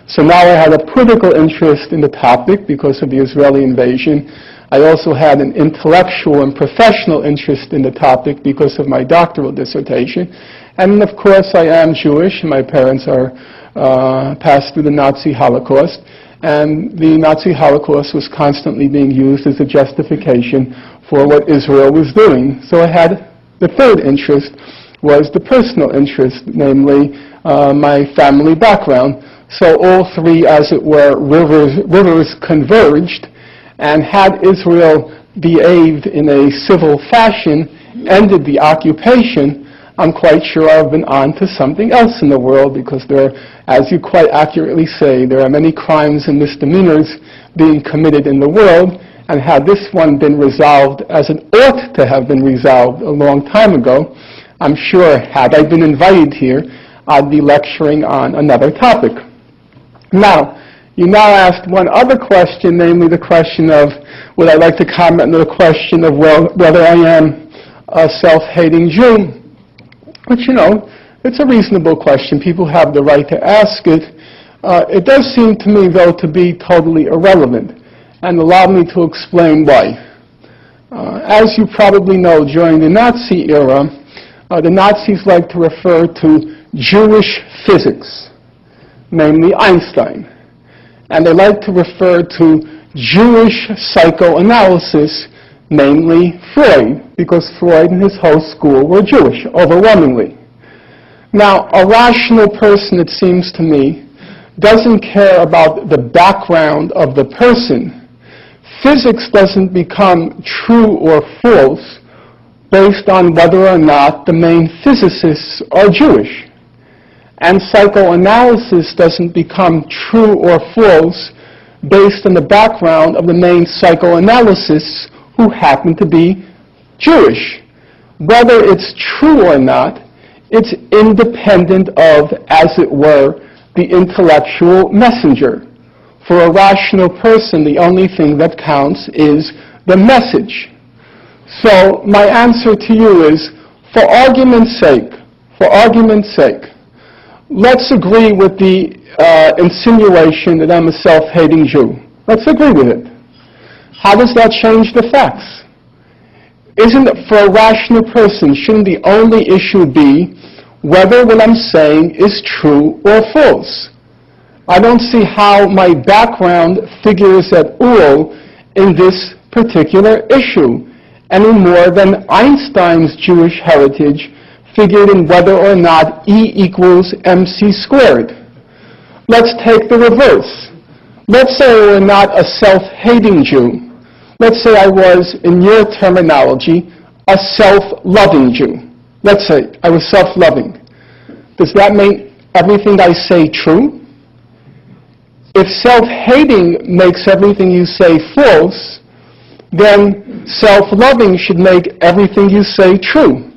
So now I had a political interest in the topic because of the Israeli invasion. I also had an intellectual and professional interest in the topic because of my doctoral dissertation. And of course I am Jewish. My parents are passed through the Nazi Holocaust. And the Nazi Holocaust was constantly being used as a justification for what Israel was doing. So I had the third interest was the personal interest, namely my family background. So all three, as it were, rivers converged, and had Israel behaved in a civil fashion, ended the occupation, I'm quite sure I've been on to something else in the world, because there, as you quite accurately say, there are many crimes and misdemeanors being committed in the world, and had this one been resolved as it ought to have been resolved a long time ago, I'm sure, had I been invited here, I'd be lecturing on another topic. Now, you now asked one other question, namely the question of, would I like to comment on the question of whether I am a self-hating Jew? Which, it's a reasonable question. People have the right to ask it. It does seem to me, though, to be totally irrelevant. And allow me to explain why. As you probably know, during the Nazi era, the Nazis like to refer to Jewish physics, namely Einstein. And they like to refer to Jewish psychoanalysis, namely Freud, because Freud and his whole school were Jewish, overwhelmingly. Now, a rational person, it seems to me, doesn't care about the background of the person. Physics doesn't become true or false based on whether or not the main physicists are Jewish. And psychoanalysis doesn't become true or false based on the background of the main psychoanalysts who happen to be Jewish. Whether it's true or not, it's independent of, as it were, the intellectual messenger. For a rational person, the only thing that counts is the message. So my answer to you is, for argument's sake, let's agree with the insinuation that I'm a self-hating Jew. Let's agree with it. How does that change the facts? Isn't it, for a rational person, shouldn't the only issue be whether what I'm saying is true or false? I don't see how my background figures at all in this particular issue, any more than Einstein's Jewish heritage figured in whether or not E equals mc squared. Let's take the reverse. Let's say I were not a self-hating Jew. Let's say I was, in your terminology, a self-loving Jew. Let's say I was self-loving. Does that make everything I say true? If self-hating makes everything you say false, then self-loving should make everything you say true.